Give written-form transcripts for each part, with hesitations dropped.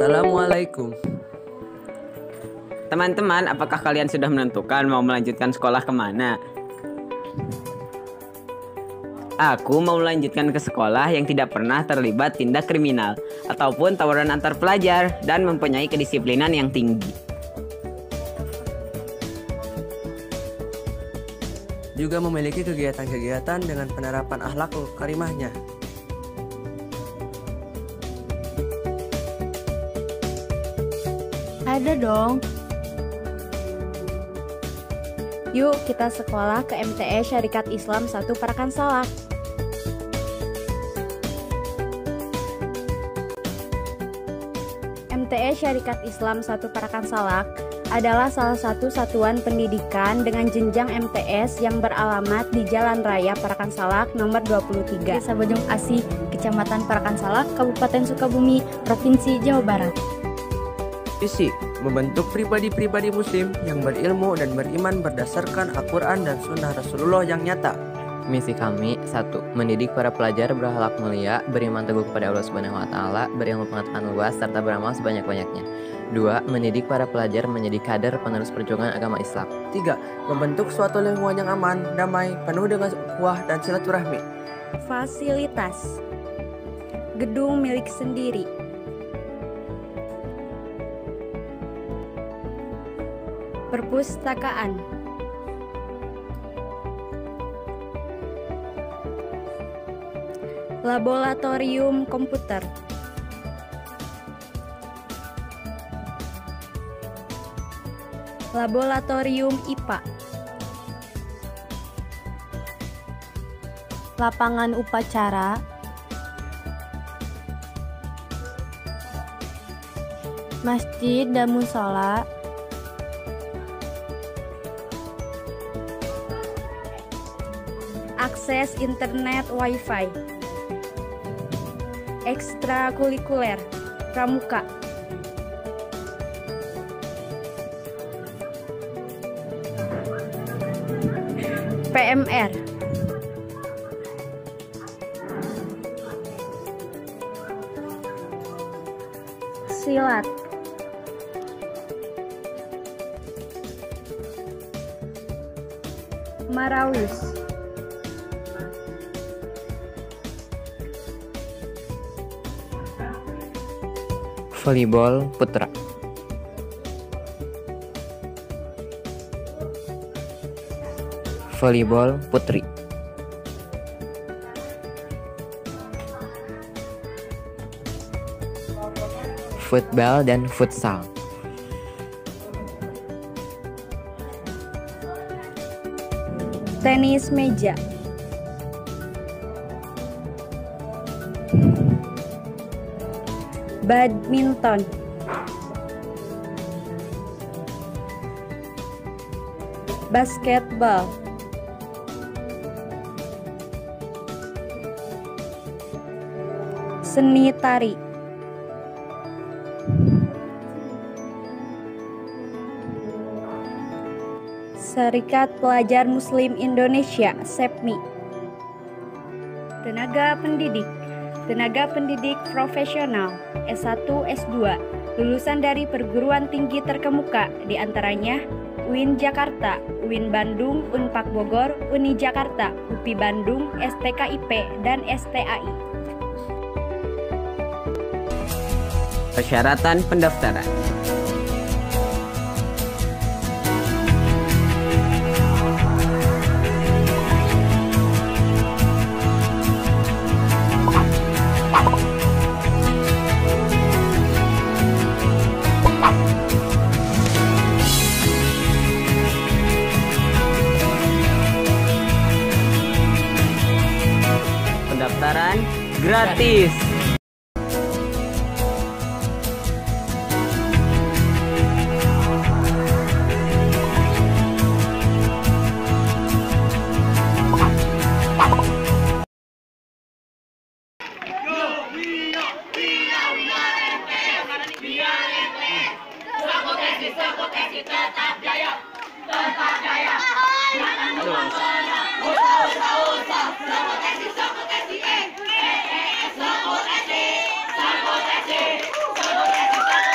Assalamualaikum. Teman-teman, apakah kalian sudah menentukan mau melanjutkan sekolah kemana? Aku mau melanjutkan ke sekolah yang tidak pernah terlibat tindak kriminal ataupun tawuran antar pelajar dan mempunyai kedisiplinan yang tinggi. Juga memiliki kegiatan-kegiatan dengan penerapan akhlak karimahnya. Ada dong. Yuk kita sekolah ke MTE Syarikat Islam 1 Parakan Salak. MTE Syarikat Islam 1 Parakan Salak adalah salah satu satuan pendidikan dengan jenjang MTS yang beralamat di Jalan Raya Parakan Salak nomor 23, Desa Bojong Asih, Kecamatan Parakan Salak, Kabupaten Sukabumi, Provinsi Jawa Barat. Visi, membentuk pribadi-pribadi muslim yang berilmu dan beriman berdasarkan Al-Quran dan Sunnah Rasulullah yang nyata. Misi kami, 1. Mendidik para pelajar berakhlak mulia, beriman teguh kepada Allah Subhanahu wa Ta'ala, berilmu pengetahuan luas, serta beramal sebanyak-banyaknya. 2. Mendidik para pelajar menjadi kader penerus perjuangan agama Islam. 3. Membentuk suatu lingkungan yang aman, damai, penuh dengan ukhuwah dan silaturahmi. Fasilitas: gedung milik sendiri, perpustakaan, laboratorium komputer, laboratorium IPA, lapangan upacara, masjid dan musola, akses internet wifi, ekstrakurikuler, pramuka, PMR, silat, marawis, Volleyball putra. Volleyball putri. Football dan futsal. tenis meja, badminton, basketball, seni tari, Serikat Pelajar Muslim Indonesia (SEPMI), tenaga pendidik profesional S1, S2, lulusan dari perguruan tinggi terkemuka diantaranya UIN Jakarta, UIN Bandung, Unpad Bogor, Uni Jakarta, UPI Bandung, STKIP, dan STAI. Persyaratan pendaftaran. Pendaftaran gratis. Tetap jaya, tetap jaya. Sebut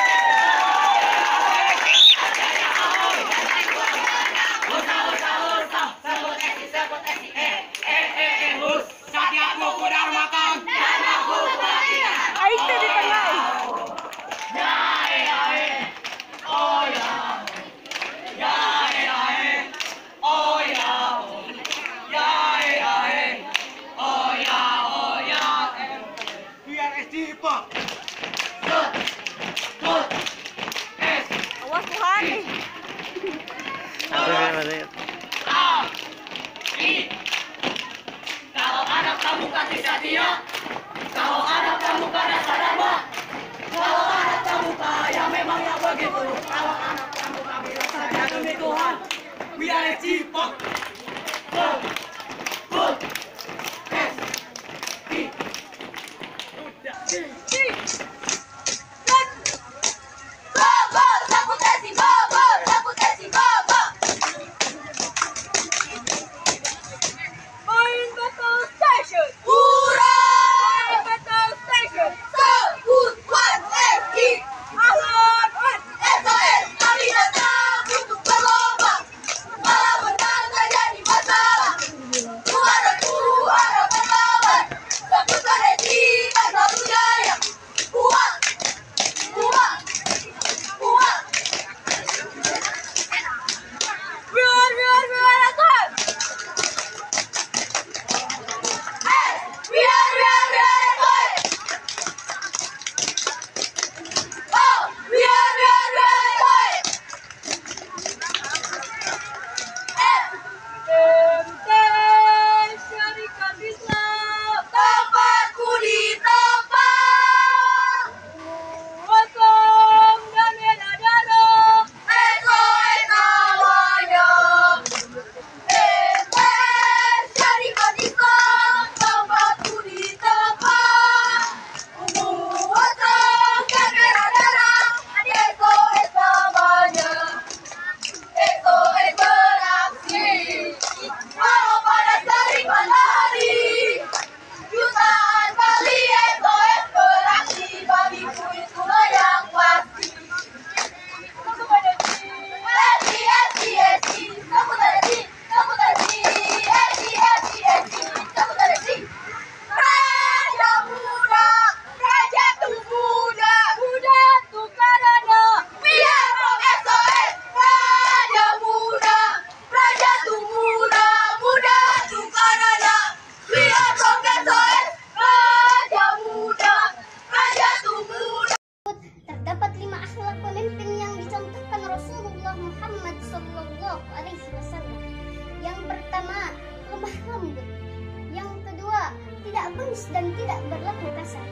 humanis dan tidak berlaku kasar.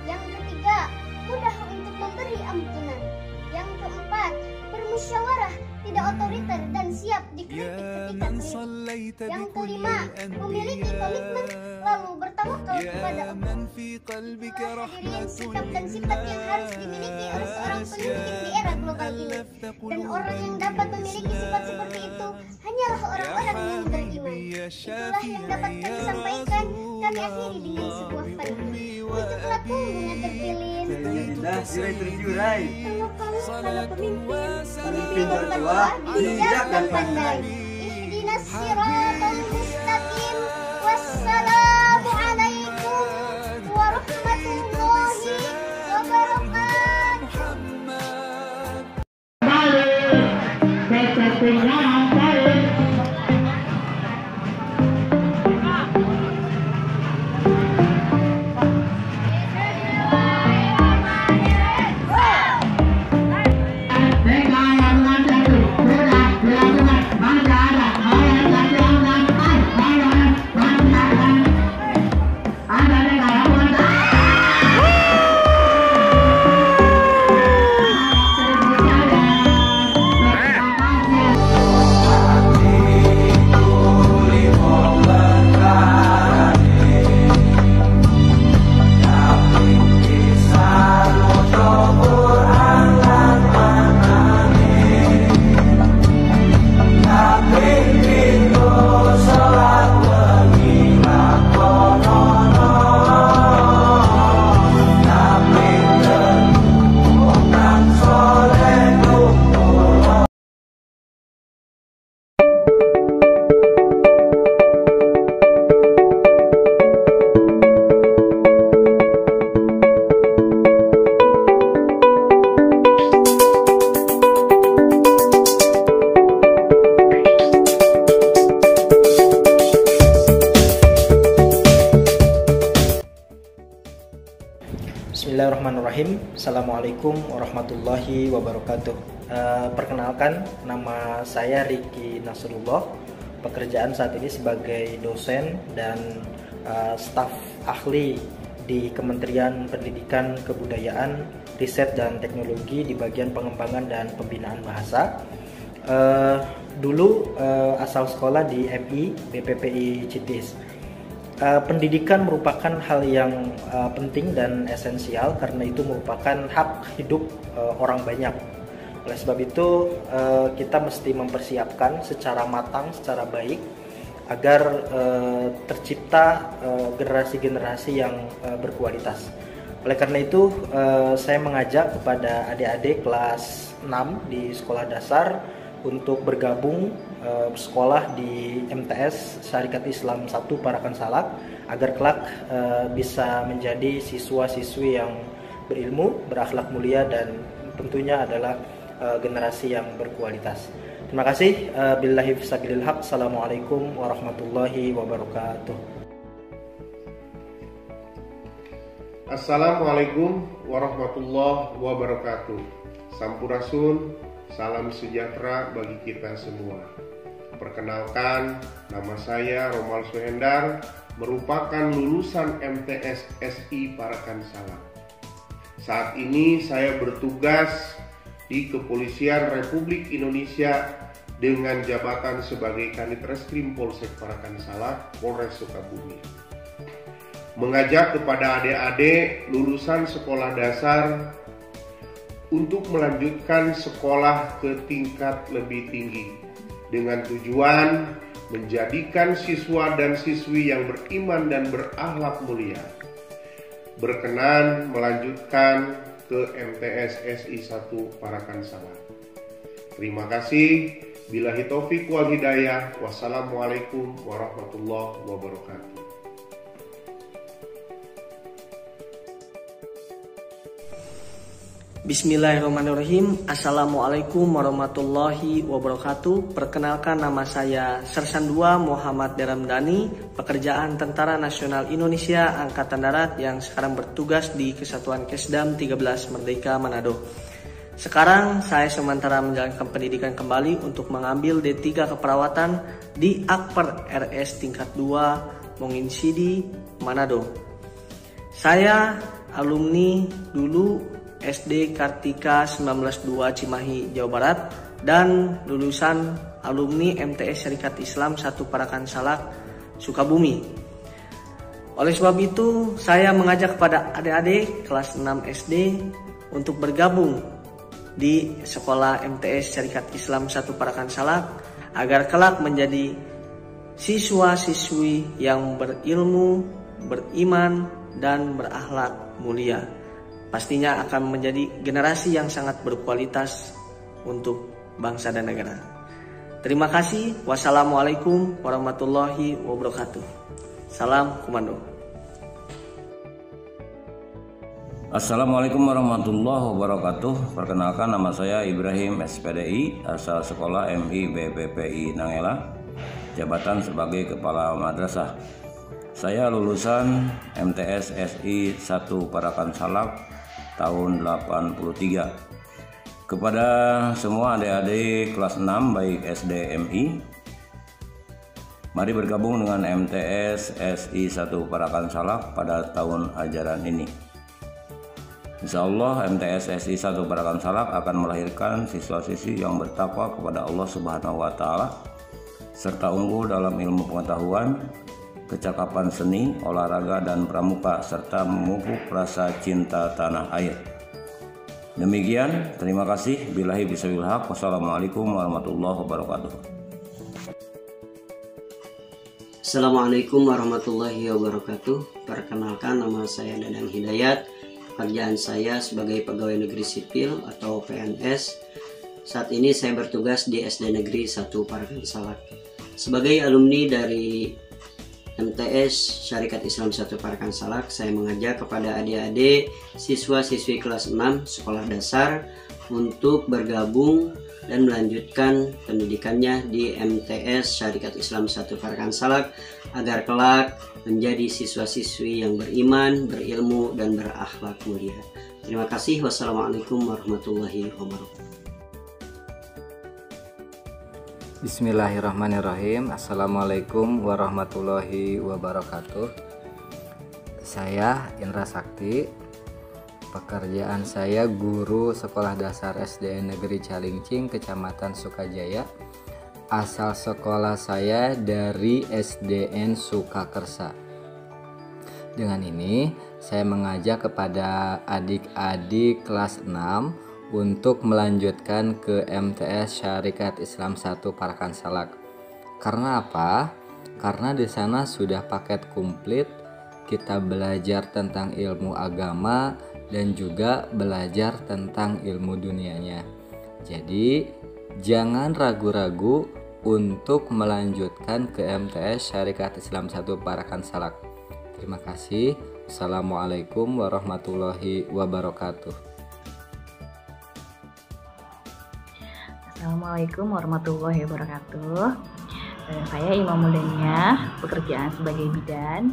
Yang ketiga, mudah untuk memberi ampunan. Yang keempat, bermusyawarah, tidak otoriter dan siap dikritik ketika keliru. Yang kelima, memiliki komitmen lalu bertawakal kepada Allah. Itulah hadirin sikap dan sifat yang harus dimiliki oleh seorang pemimpin di era global ini. Dan orang yang dapat memiliki sifat seperti itu hanyalah orang-orang yang beriman. Itulah yang dapat kami sampaikan. Kami akhiri dengan sebuah pantun. Untuklah punggungnya terpilih. Kalau kamu kalau pemimpin bertakwa, bijak dan pandai. Ihdinas siratal mustaqim. Wassalamu alaikum warahmatullahi wabarakatuh. Bismillahirrahmanirrahim. Assalamualaikum warahmatullahi wabarakatuh. Perkenalkan, nama saya Riki Nasrullah. Pekerjaan saat ini sebagai dosen dan staf ahli di Kementerian Pendidikan, Kebudayaan, Riset dan Teknologi di bagian pengembangan dan pembinaan bahasa. Dulu asal sekolah di MI BPPI Citis. Pendidikan merupakan hal yang penting dan esensial karena itu merupakan hak hidup orang banyak. Oleh sebab itu kita mesti mempersiapkan secara matang, secara baik agar tercipta generasi-generasi yang berkualitas. Oleh karena itu saya mengajak kepada adik-adik kelas 6 di sekolah dasar untuk bergabung sekolah di MTS Syarikat Islam 1 Parakan Salak agar kelak bisa menjadi siswa-siswi yang berilmu, berakhlak mulia dan tentunya adalah generasi yang berkualitas. Terima kasih. Billahi fisabilil haq. Assalamualaikum warahmatullahi wabarakatuh. Assalamualaikum warahmatullahi wabarakatuh. Sampurasun, salam sejahtera bagi kita semua. Perkenalkan, nama saya Romal Suhendar, merupakan lulusan MTS SI Parakan Salak. Saat ini saya bertugas di Kepolisian Republik Indonesia dengan jabatan sebagai Kanit Reskrim Polsek Parakan Salak, Polres Sukabumi. Mengajak kepada adik-adik lulusan sekolah dasar untuk melanjutkan sekolah ke tingkat lebih tinggi dengan tujuan menjadikan siswa dan siswi yang beriman dan berakhlak mulia, berkenan melanjutkan ke MTS SI 1 Parakan Salak. Terima kasih. Billahi taufik wal hidayah. Wassalamualaikum warahmatullahi wabarakatuh. Bismillahirrahmanirrahim. Assalamualaikum warahmatullahi wabarakatuh. Perkenalkan, nama saya Sersan 2 Muhammad Deramdani, pekerjaan Tentara Nasional Indonesia Angkatan Darat yang sekarang bertugas di Kesatuan Kesdam 13 Merdeka Manado. Sekarang saya sementara menjalankan pendidikan kembali untuk mengambil D3 keperawatan di Akper RS tingkat 2 Monginsidi, Manado. Saya alumni dulu SD Kartika 192 Cimahi, Jawa Barat, dan lulusan alumni MTS Syarikat Islam 1 Parakan Salak, Sukabumi. Oleh sebab itu, saya mengajak kepada adik-adik kelas 6 SD untuk bergabung di sekolah MTS Syarikat Islam 1 Parakan Salak agar kelak menjadi siswa-siswi yang berilmu, beriman, dan berakhlak mulia. Pastinya akan menjadi generasi yang sangat berkualitas untuk bangsa dan negara. Terima kasih. Wassalamualaikum warahmatullahi wabarakatuh. Salam komando. Assalamualaikum warahmatullahi wabarakatuh. Perkenalkan, nama saya Ibrahim SPDI, asal sekolah MI BPPI Nangela, jabatan sebagai Kepala Madrasah. Saya lulusan MTS SI 1 Parakan Salak tahun 83. Kepada semua adik-adik kelas 6 baik SD MI, mari bergabung dengan MTS SI 1 Parakan Salak pada tahun ajaran ini. Insya Allah MTS SI 1 Parakan Salak akan melahirkan siswa-siswi yang bertakwa kepada Allah Subhanahu wa Ta'ala, serta unggul dalam ilmu pengetahuan, kecakapan seni, olahraga, dan pramuka, serta memupuk rasa cinta tanah air. Demikian, terima kasih. Billahi bisawil haq. Wassalamualaikum warahmatullahi wabarakatuh. Assalamualaikum warahmatullahi wabarakatuh. Perkenalkan, nama saya Dadang Hidayat. Pekerjaan saya sebagai pegawai negeri sipil atau PNS. Saat ini saya bertugas di SD Negeri 1 Parakan Salak. Sebagai alumni dari MTS Syarikat Islam 1 Parakan Salak, saya mengajak kepada adik-adik siswa-siswi kelas 6 sekolah dasar untuk bergabung dan melanjutkan pendidikannya di MTS Syarikat Islam 1 Parakan Salak agar kelak menjadi siswa-siswi yang beriman, berilmu, dan berakhlak mulia. Terima kasih. Wassalamualaikum warahmatullahi wabarakatuh. Bismillahirrahmanirrahim. Assalamualaikum warahmatullahi wabarakatuh. Saya Indra Sakti. Pekerjaan saya guru sekolah dasar SDN Negeri Calingcing, Kecamatan Sukajaya. Asal sekolah saya dari SDN Sukakersa. Dengan ini saya mengajak kepada adik-adik kelas 6 untuk melanjutkan ke MTS Syarikat Islam 1 Parakan Salak. Karena apa? Karena di sana sudah paket komplit, kita belajar tentang ilmu agama dan juga belajar tentang ilmu dunianya. Jadi jangan ragu-ragu untuk melanjutkan ke MTS Syarikat Islam 1 Parakan Salak. Terima kasih. Assalamualaikum warahmatullahi wabarakatuh. Assalamualaikum warahmatullahi wabarakatuh. Saya Imam Muldania, pekerjaan sebagai bidan,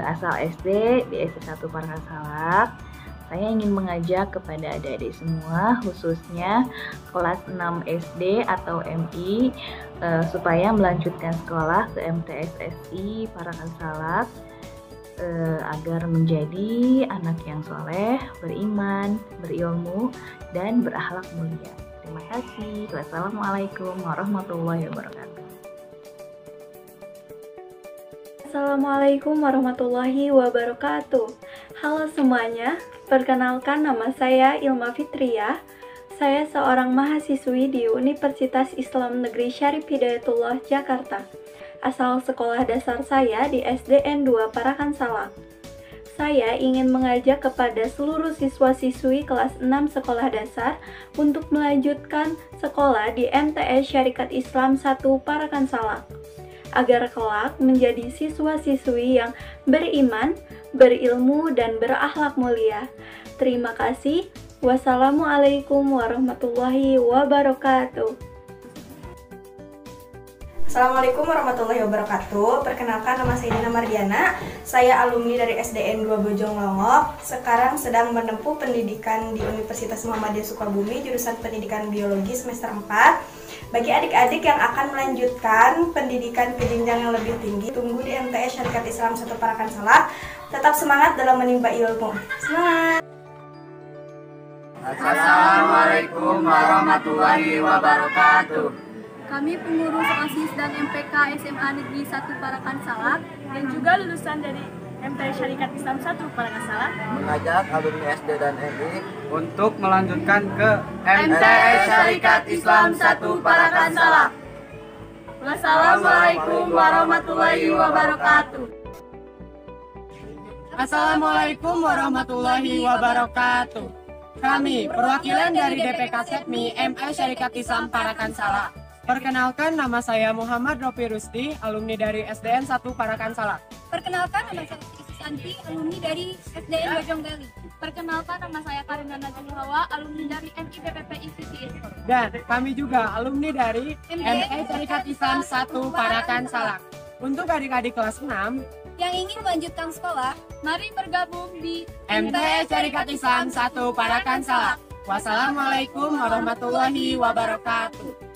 asal SD di SD 1 Parakan Salak. Saya ingin mengajak kepada adik-adik semua, khususnya kelas 6 SD atau MI, supaya melanjutkan sekolah ke MTS SI Parakan Salak, agar menjadi anak yang soleh, beriman, berilmu, dan berakhlak mulia. Terima kasih. Wassalamualaikum warahmatullahi wabarakatuh. Assalamualaikum warahmatullahi wabarakatuh. Halo semuanya, perkenalkan nama saya Ilma Fitriah. Saya seorang mahasiswi di Universitas Islam Negeri Syarif Hidayatullah, Jakarta. Asal sekolah dasar saya di SDN 2 Parakan Salak. Saya ingin mengajak kepada seluruh siswa-siswi kelas 6 sekolah dasar untuk melanjutkan sekolah di MTS Syarikat Islam 1 Parakan Salak, agar kelak menjadi siswa-siswi yang beriman, berilmu, dan berakhlak mulia. Terima kasih. Wassalamualaikum warahmatullahi wabarakatuh. Assalamualaikum warahmatullahi wabarakatuh. Perkenalkan, nama saya Dina Mardiana. Saya alumni dari SDN 2 Bojonglongo. Sekarang sedang menempuh pendidikan di Universitas Muhammadiyah Sukabumi, jurusan Pendidikan Biologi semester 4. Bagi adik-adik yang akan melanjutkan pendidikan ke jenjang yang lebih tinggi, tunggu di MTS Syarikat Islam 1 Parakan Salak. Tetap semangat dalam menimba ilmu. Semangat! Assalamualaikum warahmatullahi wabarakatuh. Kami pengurus OSIS dan MPK SMA Negeri 1 Parakan Salak dan juga lulusan dari MTS Syarikat Islam 1 Parakan Salak mengajak alumni SD dan MI untuk melanjutkan ke MTS Syarikat Islam 1 Parakan Salak. Wassalamualaikum warahmatullahi wabarakatuh. Assalamualaikum warahmatullahi wabarakatuh. Kami perwakilan dari DPK SEPMI MTS Syarikat Islam Parakan Salak. Perkenalkan, nama saya Muhammad Rofi Rusdi, alumni dari SDN 1 Parakan Salak. Perkenalkan, nama saya Santi, alumni dari SDN Bojonggali. Perkenalkan, nama saya Karina Najwa Hawa, alumni dari MI BPPI CTS. Dan kami juga alumni dari MTS Syarikat Islam 1 Parakan Salak. Untuk adik-adik kelas 6 yang ingin melanjutkan sekolah, mari bergabung di MTS Syarikat Islam 1 Parakan Salak. Wassalamualaikum warahmatullahi wabarakatuh.